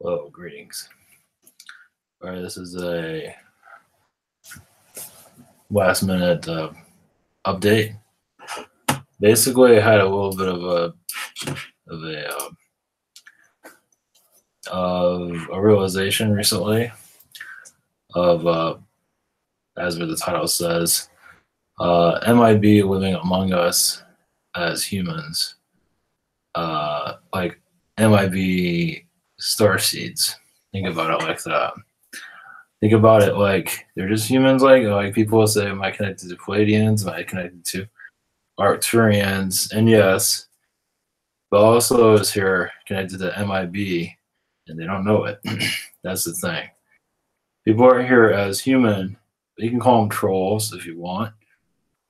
Hello, greetings. All right, this is a last minute update. Basically, I had a little bit of a realization recently of as the title says, MIB living among us as humans, like MIB starseeds. Think about it like that. Think about it like they're just humans. Like people will say, "Am I connected to Pleiadians? Am I connected to Arcturians?" And yes, but also is here connected to MIB, and they don't know it. That's the thing. People are here as human. You can call them trolls if you want.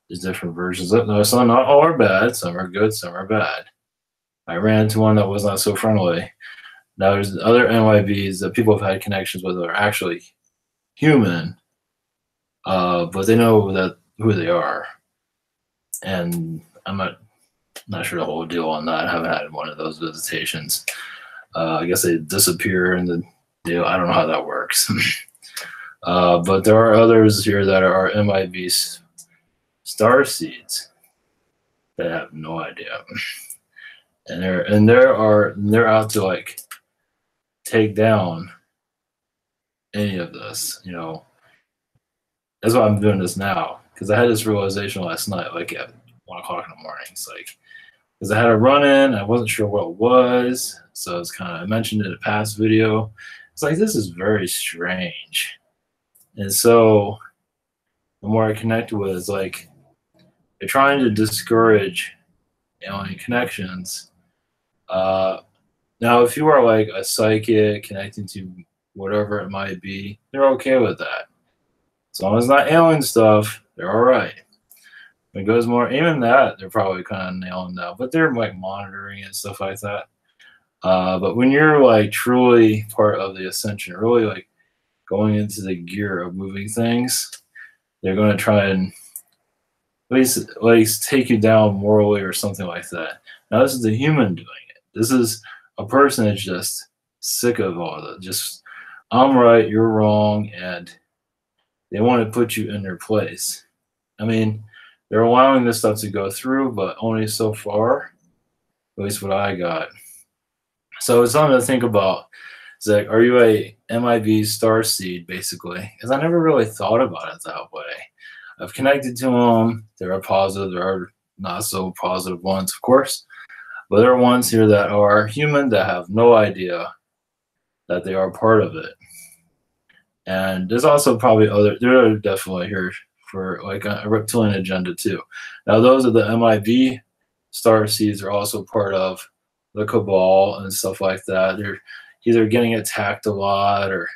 There's different versions of no. Some not all are bad. Some are good. Some are bad. I ran into one that was not so friendly. Now there's other MIBs that people have had connections with that are actually human, but they know that who they are. And I'm not sure the whole deal on that. I haven't had one of those visitations. I guess they disappear and then I don't know how that works. But there are others here that are MIB starseeds that have no idea. And they're out to like take down any of this, you know. That's why I'm doing this now, because I had this realization last night, like at 1 o'clock in the morning. It's like, because I had a run-in, I wasn't sure what it was, so it's kind of, I mentioned it in a past video. It's like, this is very strange. And so the more I connect with it, it's like they're trying to discourage alien connections. Now, if you are like a psychic connecting to whatever it might be, they're okay with that. As long as it's not alien stuff, they're all right. When it goes more, even that, they're probably kind of nailing that, but they're like monitoring and stuff like that. But when you're like truly part of the ascension, really like going into the gear of moving things, they're going to try and at least take you down morally or something like that. Now, this is a human doing it. This is a person that's just sick of all that. Just, I'm right, you're wrong, and they want to put you in their place. I mean, they're allowing this stuff to go through, but only so far, at least what I got. So it's something to think about. It's like, are you a MIB starseed, basically? Because I never really thought about it that way. I've connected to them. There are positive, there are not so positive ones, of course. But there are ones here that are human that have no idea that they are part of it. And there's also probably there are definitely here for like a reptilian agenda too. Now those are the MIB starseeds are also part of the cabal and stuff like that. They're either getting attacked a lot or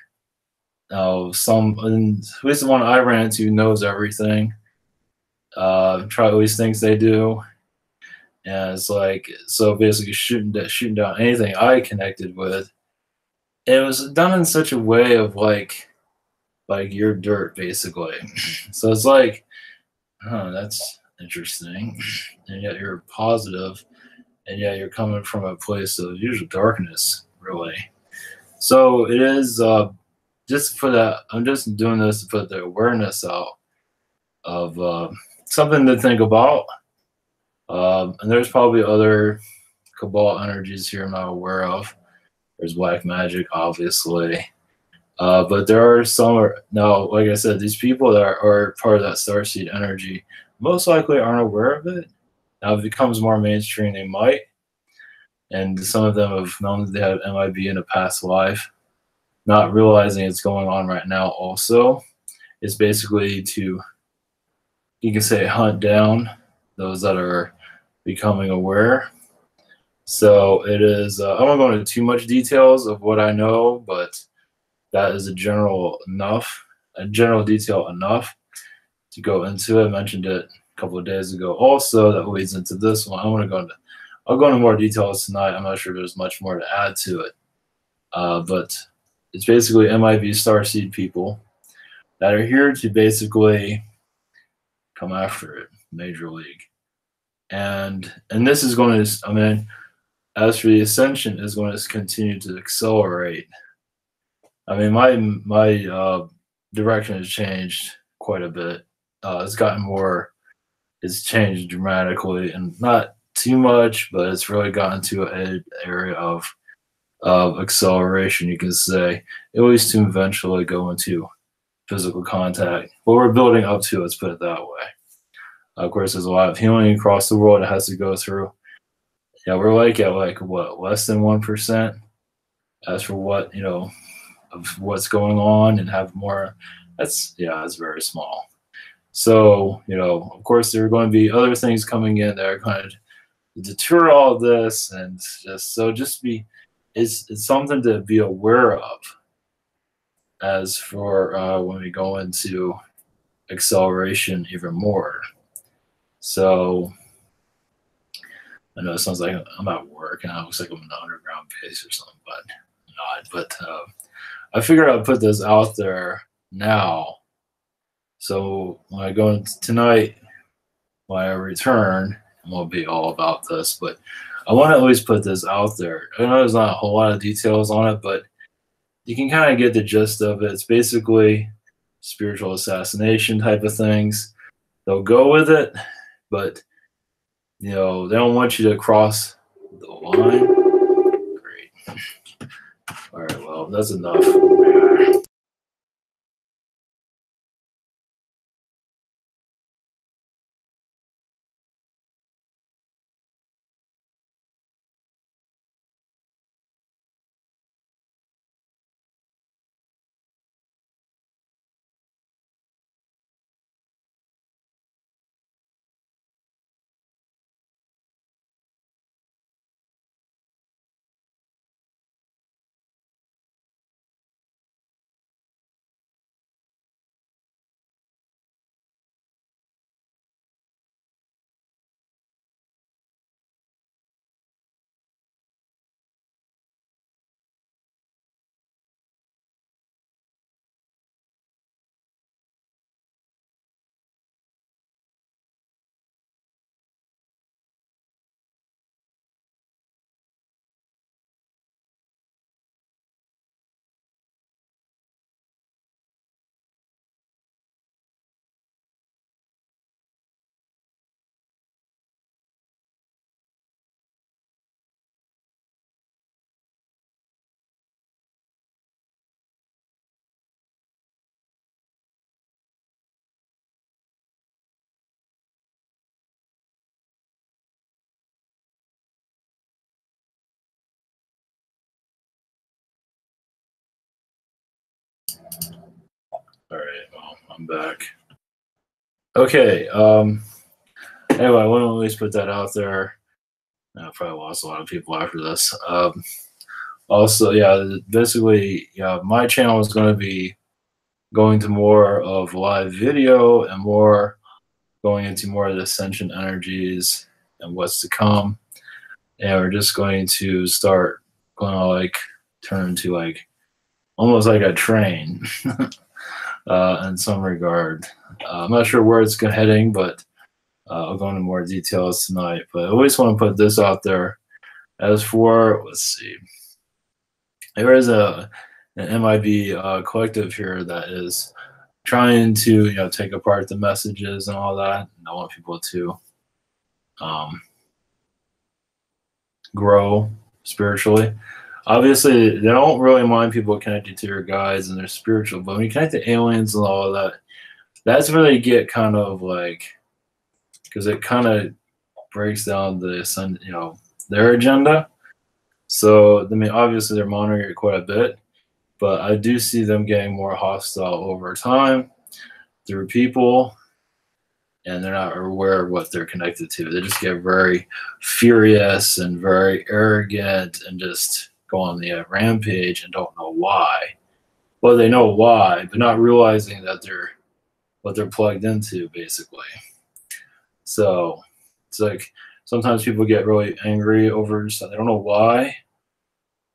and at least the one I ran into knows everything. Try at least thinks they do. And it's like, so basically shooting down anything I connected with. It was done in such a way of like you're dirt, basically. So it's like, oh, that's interesting. And yet you're positive, and yet you're coming from a place of usual darkness, really. So it is just for that. I'm just doing this to put the awareness out of something to think about. And there's probably other cabal energies here I'm not aware of. There's black magic, obviously. But there are some now, like I said, these people that are part of that starseed energy most likely aren't aware of it. Now, if it becomes more mainstream, they might. And some of them have known that they had MIB in a past life, not realizing it's going on right now also. It's basically to, you can say, hunt down those that are becoming aware. So it is, I won't go into too much details of what I know, but that is a general detail enough to go into it. I mentioned it a couple of days ago. Also, that leads into this one. I'll go into more details tonight. I'm not sure there's much more to add to it. But it's basically MIB starseed people that are here to basically come after it, Major League. And this is going to, I mean, as for the ascension, is going to continue to accelerate I mean, my direction has changed quite a bit. It's gotten more. It's changed dramatically, and not too much, but it's really gotten to an area of acceleration, you can say, at least to eventually go into physical contact. What we're building up to, let's put it that way. Of course, there's a lot of healing across the world it has to go through. Yeah, we're like at like what, less than 1% as for what, of what's going on, and have more. That's very small. So, of course, there are going to be other things coming in that are going to deter all of this, and just be, it's something to be aware of as for when we go into acceleration even more. So I know it sounds like I'm at work and it looks like I'm in the underground base or something, but not. But I figured I'd put this out there now. So when I go in tonight, when I return, it won't be all about this, but I want to always put this out there. I know there's not a whole lot of details on it, but you can kind of get the gist of it. It's basically spiritual assassination type of things. They'll go with it, but they don't want you to cross the line. Great. All right, well, that's enough. All right, well, I'm back. Okay. Anyway, I want to at least put that out there. I probably lost a lot of people after this. Also, basically, my channel is going to be going to more of live video and more going into more of the ascension energies and what's to come. And we're just going to start going to like turn into like almost like a train in some regard. I'm not sure where it's heading, but I'll go into more details tonight. But I always want to put this out there. As for, let's see, there is an MIB collective here that is trying to take apart the messages and all that. And I want people to grow spiritually. Obviously, they don't really mind people connected to your guides and their spiritual, but when you connect to aliens and all of that, that's where they get kind of like, because it kind of breaks down their agenda. So, I mean, obviously they're monitoring it quite a bit, but I do see them getting more hostile over time through people, and they're not aware of what they're connected to. They just get very furious and very arrogant and just go on the rampage and don't know why. Well, they know why, but not realizing that what they're plugged into, basically. So it's like sometimes people get really angry over stuff. They don't know why,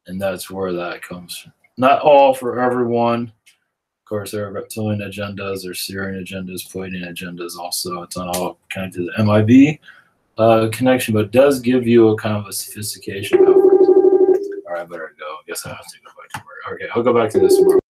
and that's where that comes from. Not all for everyone. Of course, there are reptilian agendas, there are Syrian agendas, Pleiadian agendas also. It's not all connected to the MIB connection, but it does give you a kind of a sophistication. All right, I better go. I guess I have to go back to work. Okay, I'll go back to this tomorrow.